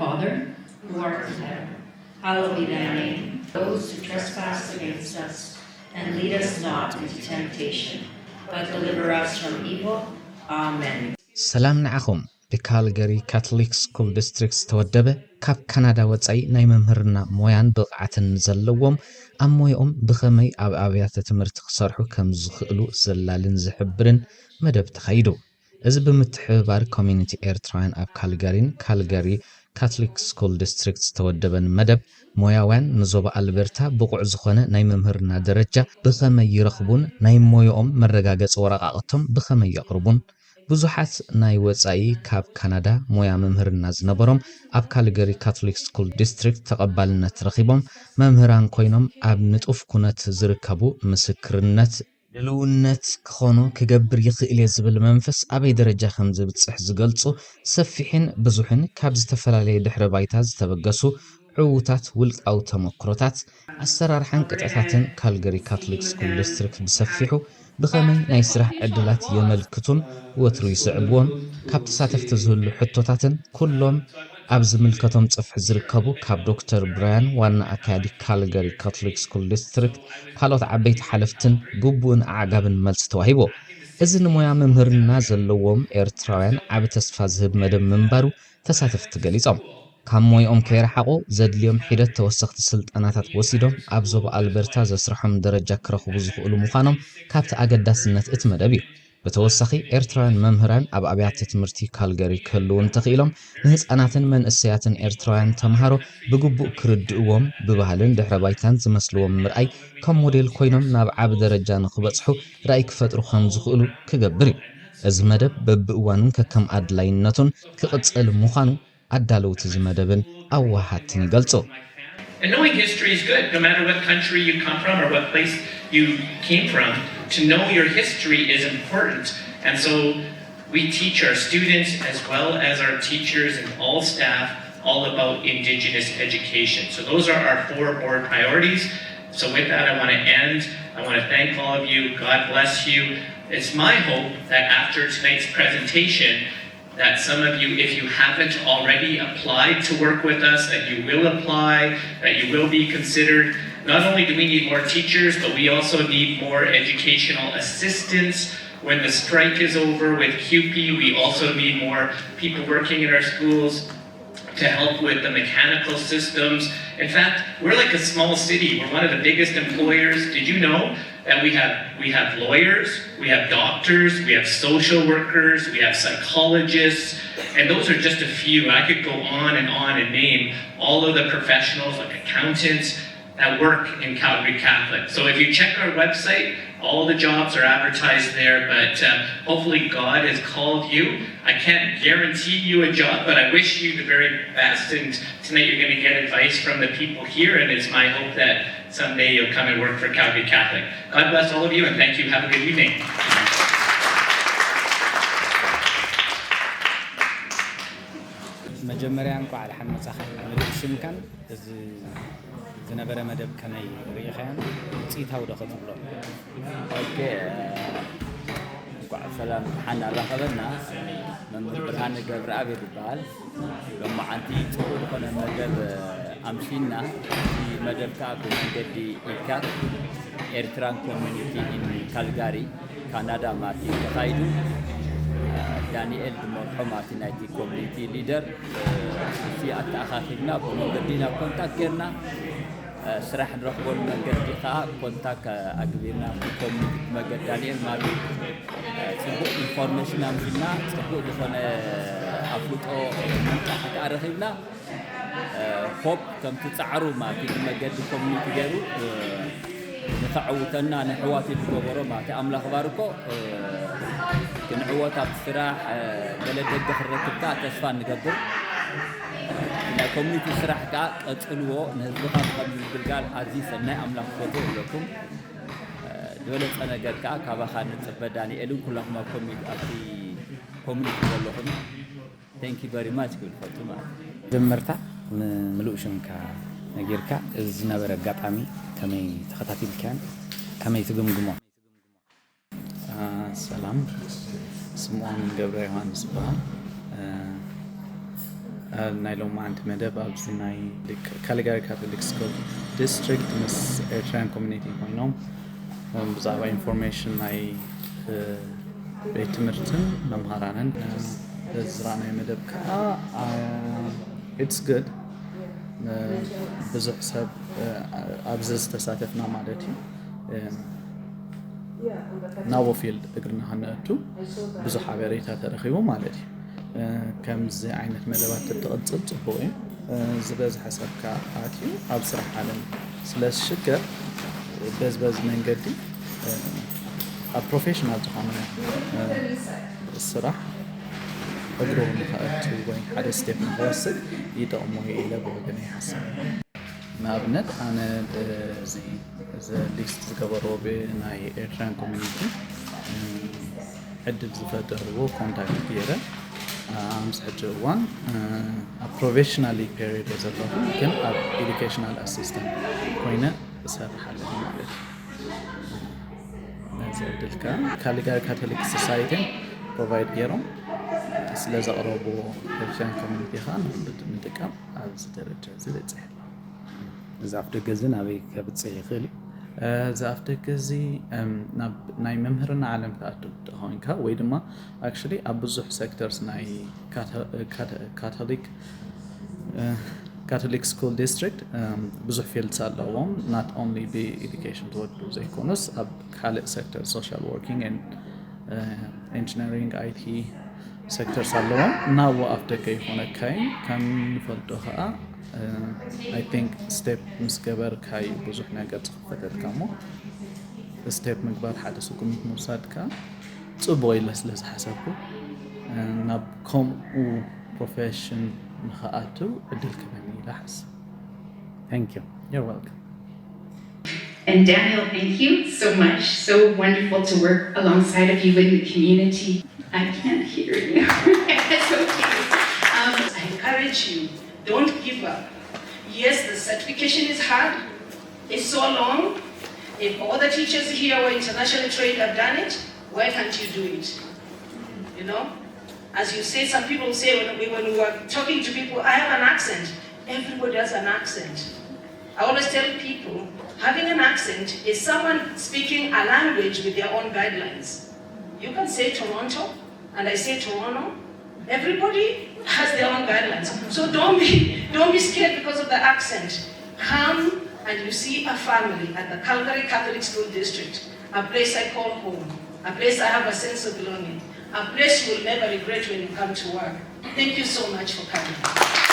Father, who art in heaven, hallowed be thy name. Those who trespass against us, and lead us not into temptation, but deliver us from evil. Amen. ሰላም ንዓኹም ብካልገሪ ካቶሊክ ስኩል ዲስትሪክት ዝተወደበ ካብ ካናዳ ወፃኢ ናይ መምህርና ሞያን ብቕዓትን ዘለዎም ኣብ ሞያኦም ብኸመይ ኣብ ኣብያተ ትምህርቲ ክሰርሑ ከም ዝኽእሉ ዘላልን ዝሕብርን መደብ ተኻይዱ እዚ ብምትሕብባር ኮሚኒቲ ኤርትራውያን ኣብ ካልጋሪ ካቶሊክ ስኩል ዲስትሪክት ዝተወደበን መደብ ሞያውያን ንዞባ ኣልበርታ ብቑዕ ዝኾነ ናይ መምህርና ደረጃ ብኸመይ ይረኽቡን ናይ ሞያኦም መረጋገፂ ወረቓቕቶም ብኸመይ የቕርቡን ብዙሓት ናይ ወፃኢ ካብ ካናዳ ሞያ መምህርና ዝነበሮም ኣብ ካልገሪ ካቶሊክ ስኩል ዲስትሪክት ተቐባልነት ረኺቦም መምህራን ኮይኖም ኣብ ንጡፍ ኩነት ዝርከቡ ምስክርነት ድልውነት ክኾኑ ክገብር ይኽእል ዝብል መንፈስ ኣበይ ደረጃ ከም ዝብፅሕ ዝገልጹ ሰፊሕን ብዙሕን ካብ ዝተፈላለየ ድሕረ ባይታ ዝተበገሱ ዕዉታት ውልቃዊ ተመክሮታት ኣሰራርሓን ቅጥዕታትን ካልገሪ ካቶሊክ ስኩል ዲስትሪክት ብሰፊሑ ብኸመይ ናይ ስራሕ ዕድላት የመልክቱን ወትሩ ይስዕብዎም ካብ ተሳተፍቲ ዝህሉ ሕቶታትን ኩሎም ኣብ ዝምልከቶም ጽፍሕ ዝርከቡ ካብ ዶክተር ብራያን ዋና ኣካያዲ ካልገሪ ካቶሊክ ስኩል ዲስትሪክት ካልኦት ዓበይቲ ሓለፍትን ግቡእን ኣዕጋብን መልሲ ተዋሂቦ እዚ ንሞያ መምህርና ዘለዎም ኤርትራውያን ዓብ ተስፋ ዝህብ መደብ ምንባሩ ተሳተፍቲ ገሊጾም ካብ ሞይኦም ከይረሓቑ ዘድልዮም ሒደት ተወሰኽቲ ስልጠናታት ወሲዶም ኣብ ዞባ ኣልበርታ ዘስርሖም ደረጃ ክረኽቡ ዝኽእሉ ምዃኖም ካብቲ ኣገዳስነት እቲ መደብ እዩ ብተወሳኺ ኤርትራውያን መምህራን ኣብ ኣብያተ ትምህርቲ ካልገሪ ክህልው እንተኽኢሎም ንህፃናትን መንእሰያትን ኤርትራውያን ተምሃሮ ብግቡእ ክርድእዎም ብባህልን ድሕረ ባይታን ዝመስልዎም ምርኣይ ከም ሞዴል ኮይኖም ናብ ዓብ ደረጃ ንኽበፅሑ ራእይ ክፈጥሩ ከም ዝኽእሉ ክገብር እዩ እዚ መደብ በብእዋኑን ከከም ኣድላይነቱን ክቕፅል ምዃኑ ኣዳለውቲ ዝመደብን ኣዋሃትን ይገልጹ And knowing history is good, no matter what country you come from or what place you came from. To know your history is important. And so we teach our students as well as our teachers and all staff all about Indigenous education. So those are our 4 board priorities. So with that, I want to end. I want to thank all of you. God bless you. It's my hope that after tonight's presentation, that some of you, if you haven't already applied to work with us, that you will apply, that you will be considered. Not only do we need more teachers, but we also need more educational assistants. When the strike is over with QP, we also need more people working in our schools to help with the mechanical systems. In fact, we're like a small city. We're one of the biggest employers. Did you know that we have lawyers, we have doctors, we have social workers, we have psychologists, and those are just a few. I could go on and name all of the professionals like accountants that work in Calgary Catholic. So if you check our website, all the jobs are advertised there, but hopefully God has called you. I can't guarantee you a job, but I wish you the very best, and tonight you're going to get advice from the people here, and it's my hope that someday you'll come and work for Calgary Catholic. God bless all of you, and thank you. Have a good evening. መጀመሪያ እንኳን على حمص اخ ሽምካን እዚ ዝነበረ መደብ ከመይ ሪኢኻን ጽይታው ደኸትብሎ ኦኬ እንኳን ሰላም ሓና ረኸበና መምህር ብርሃን ገብረአብ ይባላል ለማዓንቲ ጽቡቕ ሆነ መደብ አምሺና መደብ ካብ እንግዲ ኢካት ኤርትራን ኮሚኒቲ ኢን ካልጋሪ ካናዳ ማርቲ ተካይዱ ዳንኤል ድሞርሖ ማርቲ ናይቲ ኮሚኒቲ ሊደር እዚ ኣተኣኻኺብና ብመንገዲና ኮንታክት ጌርና ስራሕ ንረኽቦን መንገዲ ከዓ ኮንታክት ኣግቢርና ኮሚኒቲ መገድ ዳንኤል ማርቲ ጽቡቕ ኢንፎርሜሽን ኣምሲና ጽቡቕ ዝኾነ ኣፍልጦ መንጣሕቲ ኣረኺብና ሆፕ ከም ትጻዕሩ ማርቲ መገዲ ኮሚኒቲ ገይሩ ንተዓውተና ንሕዋት ዝገበሮ ማርቲ ኣምላኽ ባርኮ ክንዕወት ኣብ ስራሕ ገለደገ ክረክብካ ተስፋ ንገብር ናይ ኮሚኒቲ ስራሕ ከዓ ቀጽልዎ ንህዝብኻ ከም ዝግልጋል ኣዝዩ ሰናይ ኣምላኽ ፈቶ ለኩም ዝበለጸ ነገር ከዓ ካባኻ ንጽበ ዳንኤልን ኩላኹም ኣብ ኮሚኒቲ ዘለኹም ቴንክ ዩ ቨሪ ማች ክብል ፈቱ ማለት ጀመርታ ምሉእ ሽምካ ነጊርካ እዚ ዝነበረ ኣጋጣሚ ከመይ ተኸታቲልካን ከመይ ትግምግሞ ሰላም ስምዖን ገብረ ዮሐንስ ይባላል ናይ ሎማዓንቲ መደብ ኣብዚ ናይ ካሊጋሪ ካቶሊክ ስኩል ዲስትሪክት ምስ ኤርትራያን ኮሚኒቲ ኮይኖም ብዛዕባ ኢንፎርሜሽን ናይ ቤት ትምህርትን መምሃራንን ዝረኣናዮ መደብ ከዓ ኢትስ ጉድ ብዙሕ ሰብ ኣብዚ ዝተሳተፍና ማለት እዩ ናብኡ ፊልድ እግርና ክንኣቱ ብዙሕ ሓበሬታ ተረኺቡ ማለት እዩ ከምዚ ዓይነት መደባት ትቕፅል ፅቡቅ እዩ ዝበዝሐ ሰብካ ኣትዩ ኣብ ስራሕ ዓለም ስለ ዝሽገር በዝበዝ መንገዲ ኣብ ፕሮፌሽናል ዝኾነ ስራሕ እግሩ ንኽኣቱ ወይ ሓደ ስቴፕ ንኽወስድ ይጠቕሞ ኢለ ብወገነ ይሓስብ ንኣብነት ኣነ እዚ ሊስት ዝገበርዎ ብናይ ኤርትራን ኮሚኒቲ ዕድል ዝፈጠርዎ ኮንታክት ገይረ ምስ ሕጂ እዋን ኣብ ፕሮፌሽናሊ ፔሪድ ዘለኹ ግን ኣብ ኤዱኬሽናል ኣሲስታንት ኮይነ እሰርሕ ኣለኹ ማለት እዩ ነዚ ዕድልካ ካሊጋሪ ካቶሊክ ሶሳይቲን ፕሮቫይድ ገይሮም ስለ ዘቕረብዎ ኤርትራን ኮሚኒቲ ከዓ ንምጥቃም ኣብዚ ደረጃ እዚ በፂሕ ኣሎ እዚ ኣፍ ደገ እዚ ናበይ ከብፅሕ ይኽእል እዩ እዚ ኣፍ ደገ እዚ ናይ መምህርና ዓለም ክኣቱ ኮይንካ ወይ ድማ ኣክቹሊ ኣብ ብዙሕ ሴክተርስ ናይ ካቶሊክ ስኩል ዲስትሪክት ብዙሕ ፊልድስ ኣለዎም ናት ኦንሊ ብኤዱኬሽን ትወዱ ዘይኮኑስ ኣብ ካልእ ሴክተር ሶሻል ወርኪንግ ኢንጂነሪንግ አይቲ ሴክተርስ ኣለዎም ናብኡ ኣፍ ደገ ይኮነካይ ከም ንፈልጦ ከዓ I think step ምስ ገበርካዩ ብዙሕ ነገር ዝኽፈተልካ እሞ ስቴፕ ምግባር ሓደ ስጉምት ምውሳድካ ፅቡቅ ኢለ ስለ ዝሓሰብኩ ናብ ከምኡ ፕሮፌሽን ንኽኣቱ ዕድል ክበኒ ኢለ ሓስብ Thank you. You're welcome. And Daniel, thank you so much. So wonderful to work alongside of you in the community. I can't hear you. That's okay. I encourage you, don't give up. Yes, the certification is hard. It's so long. If all the teachers here were internationally trained have done it, why can't you do it? You know? As you say, some people say when we were talking to people, I have an accent. Everybody has an accent. I always tell people, having an accent is someone speaking a language with their own guidelines. You can say Toronto, and I say Toronto. Everybody has their own guidelines. So don't be scared because of the accent. Come and you see a family at the Calgary Catholic School District, a place I call home, a place I have a sense of belonging, a place you will never regret when you come to work. Thank you so much for coming.